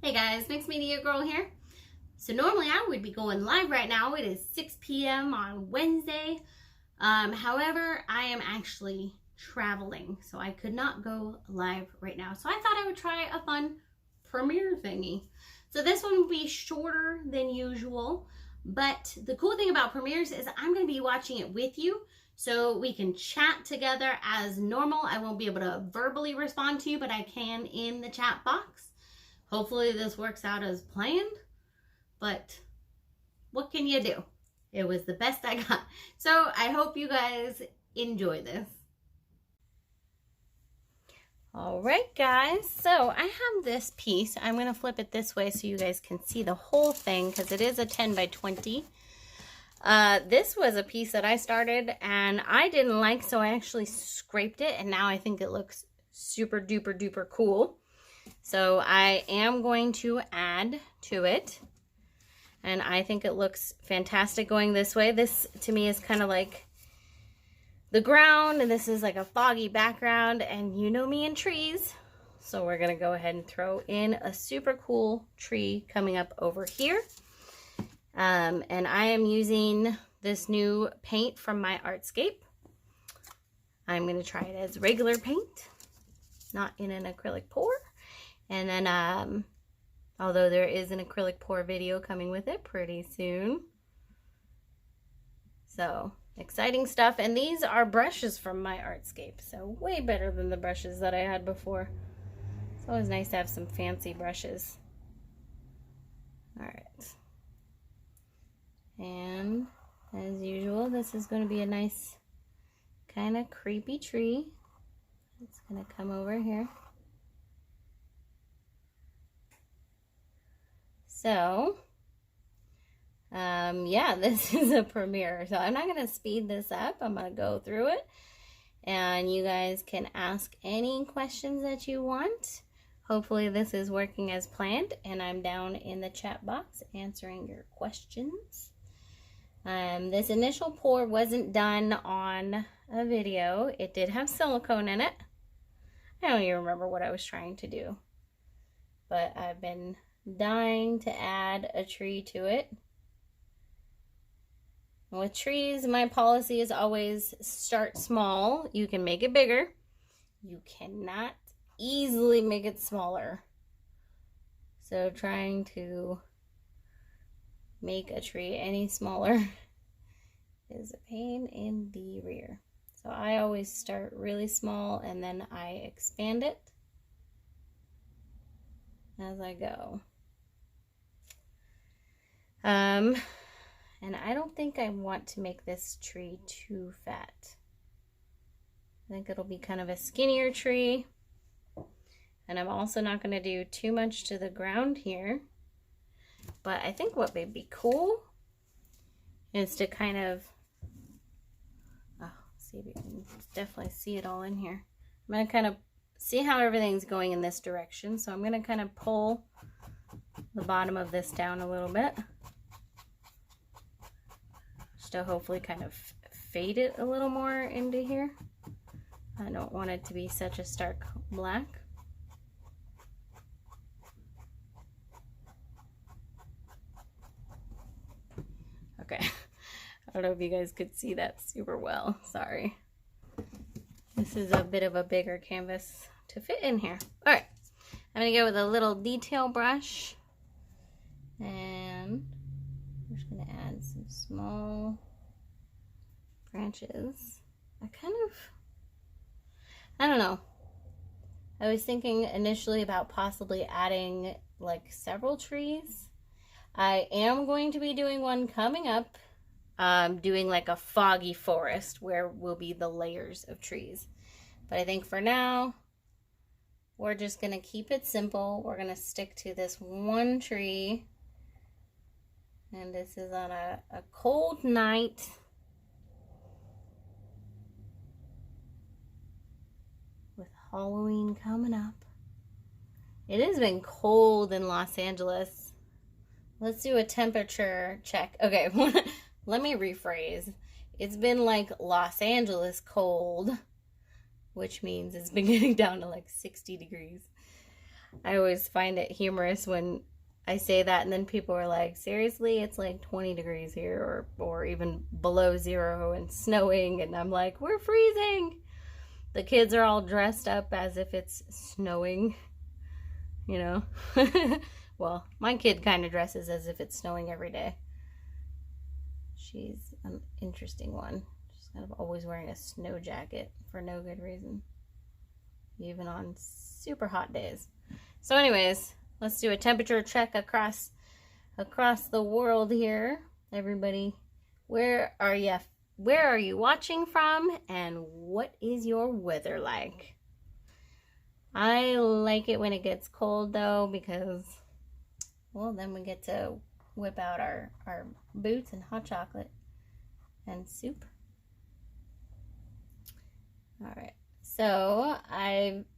Hey guys, Mixed Media Girl here. So normally I would be going live right now. It is 6 p.m. on Wednesday. However, I am actually traveling, so I could not go live right now. So I thought I would try a fun premiere thingy. So this one will be shorter than usual, but the cool thing about premieres is I'm going to be watching it with you, so we can chat together as normal. I won't be able to verbally respond to you, but I can in the chat box. Hopefully this works out as planned, but what can you do? It was the best I got. So I hope you guys enjoy this. All right, guys, so I have this piece. I'm going to flip it this way so you guys can see the whole thing because it is a 10 by 20. This was a piece that I started and I didn't like, so I actually scraped it, and now I think it looks super duper duper cool. So I am going to add to it, and I think it looks fantastic going this way. This to me is kind of like the ground, and this is like a foggy background, and you know me and trees. So we're going to go ahead and throw in a super cool tree coming up over here. And I am using this new paint from my Artscape. I'm going to try it as regular paint, not in an acrylic pour. And then, although there is an acrylic pour video coming with it pretty soon. So, exciting stuff. And these are brushes from my Artscape. So, way better than the brushes that I had before. It's always nice to have some fancy brushes. Alright. And, as usual, this is going to be a nice, kind of creepy tree. It's going to come over here. So, yeah, this is a premiere. So I'm not going to speed this up. I'm going to go through it. And you guys can ask any questions that you want. Hopefully this is working as planned. And I'm down in the chat box answering your questions. This initial pour wasn't done on a video. It did have silicone in it. I don't even remember what I was trying to do. But I've been dying to add a tree to it. With trees, my policy is always start small. You can make it bigger. You cannot easily make it smaller. So trying to make a tree any smaller is a pain in the rear. So I always start really small and then I expand it as I go. And I don't think I want to make this tree too fat. I think it'll be kind of a skinnier tree. And I'm also not going to do too much to the ground here. But I think what would be cool is to kind of, see if you can definitely see it all in here. I'm going to kind of see how everything's going in this direction. So I'm going to kind of pull the bottom of this down a little bit. To hopefully kind of fade it a little more into here. I don't want it to be such a stark black. Okay, I don't know if you guys could see that super well, sorry. This is a bit of a bigger canvas to fit in here. All right, I'm gonna go with a little detail brush, and I'm just gonna add some small branches. I don't know. I was thinking initially about possibly adding like several trees. I am going to be doing one coming up, doing like a foggy forest where will be the layers of trees. But I think for now, we're just gonna keep it simple. We're gonna stick to this one tree. And this is on a cold night. With Halloween coming up. It has been cold in Los Angeles. Let's do a temperature check. Okay, let me rephrase. It's been like Los Angeles cold, which means it's been getting down to like 60 degrees. I always find it humorous when I say that and then people are like, seriously, it's like 20 degrees here or even below 0 and snowing, and I'm like, we're freezing. The kids are all dressed up as if it's snowing, you know. Well, my kid kind of dresses as if it's snowing every day. She's an interesting one. She's kind of always wearing a snow jacket for no good reason, even on super hot days. So anyways, let's do a temperature check across the world here. Everybody, where are you watching from, and what is your weather like? I like it when it gets cold though, because, well, then we get to whip out our boots and hot chocolate and soup. All right. So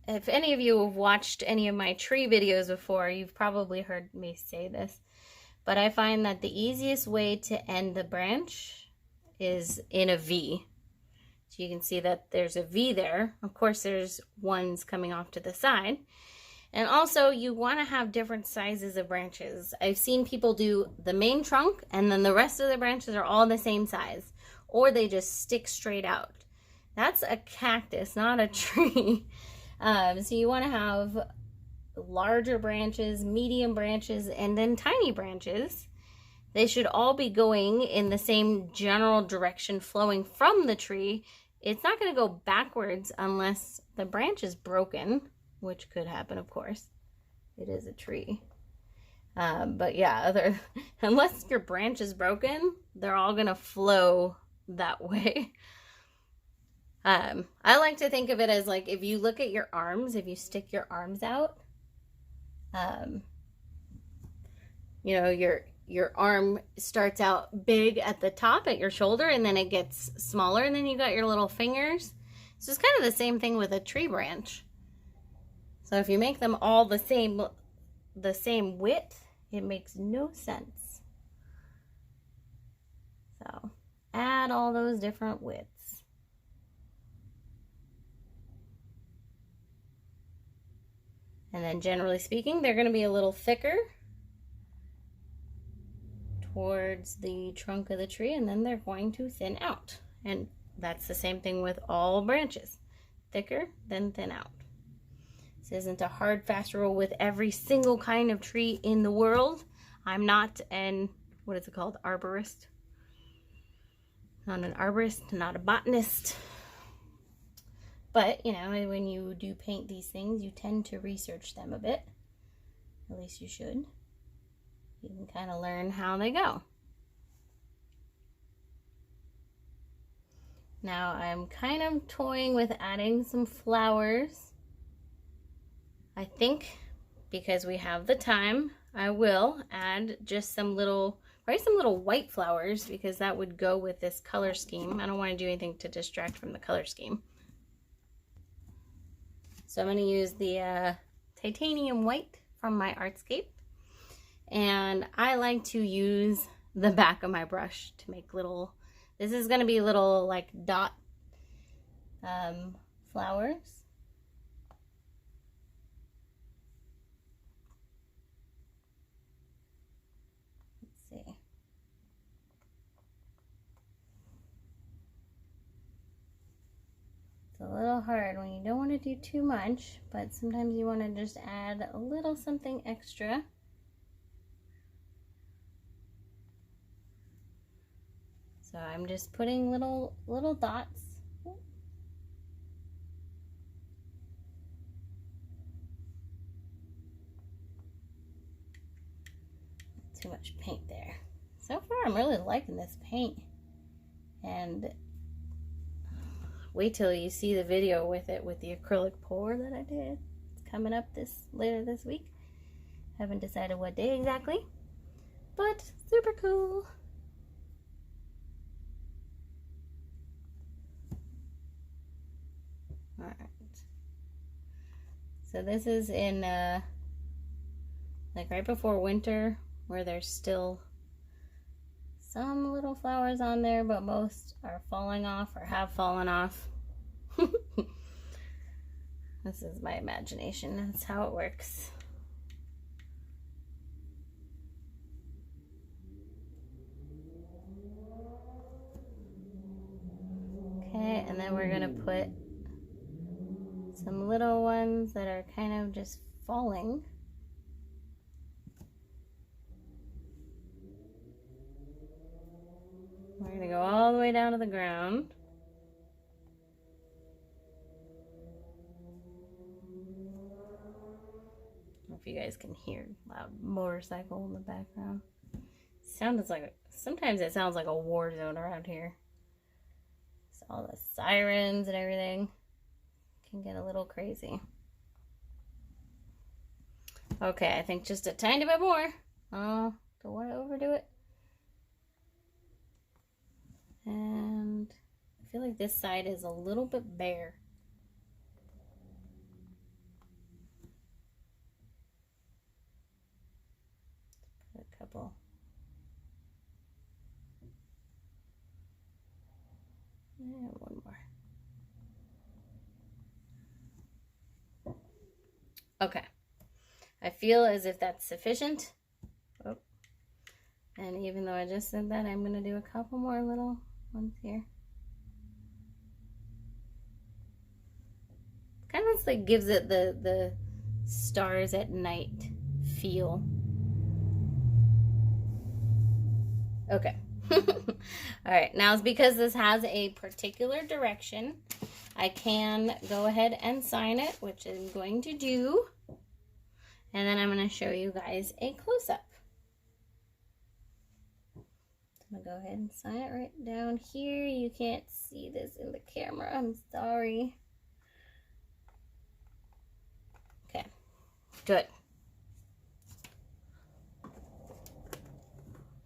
if any of you have watched any of my tree videos before, you've probably heard me say this, but I find that the easiest way to end the branch is in a V. So you can see that there's a V there. Of course, there's ones coming off to the side. And also, you want to have different sizes of branches. I've seen people do the main trunk, and then the rest of the branches are all the same size, or they just stick straight out. That's a cactus, not a tree. So you want to have larger branches, medium branches, and then tiny branches. They should all be going in the same general direction, flowing from the tree. It's not going to go backwards unless the branch is broken, which could happen, of course. It is a tree. But yeah, unless your branch is broken, they're all going to flow that way. I like to think of it as like, if you look at your arms, if you stick your arms out, you know, your arm starts out big at the top at your shoulder, and then it gets smaller, and then you got your little fingers. So it's kind of the same thing with a tree branch. So if you make them all the same width, it makes no sense. So add all those different widths. And then generally speaking, they're going to be a little thicker towards the trunk of the tree, and then they're going to thin out. And that's the same thing with all branches. Thicker, then thin out. This isn't a hard, fast rule with every single kind of tree in the world. I'm not an, what is it called, arborist. Not an arborist, not a botanist. But, you know, when you do paint these things, you tend to research them a bit. At least you should. You can kind of learn how they go. Now I'm kind of toying with adding some flowers. I think because we have the time, I will add just some little, probably some little white flowers, because that would go with this color scheme. I don't want to do anything to distract from the color scheme. So I'm going to use the titanium white from my Artscape. And I like to use the back of my brush to make little, this is going to be little like dot flowers. Let's see. It's a little hard when you don't want to do too much, but sometimes you want to just add a little something extra. So I'm just putting little dots. Too much paint there. So far I'm really liking this paint. And wait till you see the video with it, with the acrylic pour that I did. It's coming up later this week. Haven't decided what day exactly, but super cool. Alright. So this is in like right before winter, where there's still some little flowers on there, but most are falling off or have fallen off. This is my imagination. That's how it works. we're gonna put some little ones that are kind of just falling. We're gonna go all the way down to the ground. I don't know if you guys can hear loud motorcycle in the background. Sometimes it sounds like a war zone around here. So all the sirens and everything can get a little crazy. Okay, I think just a tiny bit more. Don't want to overdo it. And I feel like this side is a little bit bare. Put a couple. And one more. Okay. I feel as if that's sufficient. Oh. And even though I just said that, I'm going to do a couple more little ones here. Kind of like gives it the stars at night feel. Okay. Alright, now it's because this has a particular direction, I can go ahead and sign it, which I'm going to do. And then I'm going to show you guys a close-up. I'm going to go ahead and sign it right down here. You can't see this in the camera. I'm sorry. Okay. Good.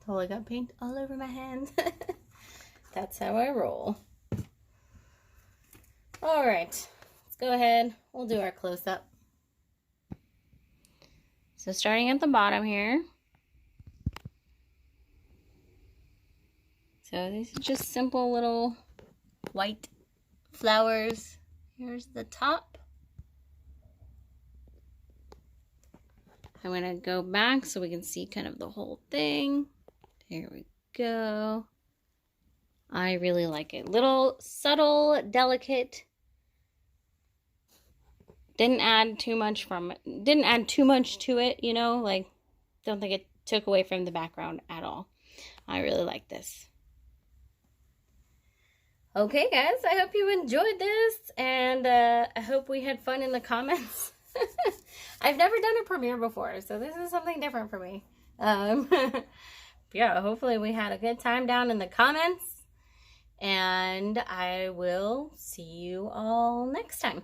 Totally got paint all over my hands. That's how I roll. Alright. Let's go ahead. We'll do our close-up. So starting at the bottom here. So these are just simple little white flowers. Here's the top. I'm going to go back so we can see kind of the whole thing. There we go. I really like it. Little, subtle, delicate. Didn't add too much to it, you know, like, don't think it took away from the background at all. I really like this. Okay, guys, I hope you enjoyed this, and I hope we had fun in the comments. I've never done a premiere before, so this is something different for me. Yeah, hopefully we had a good time down in the comments, and I will see you all next time.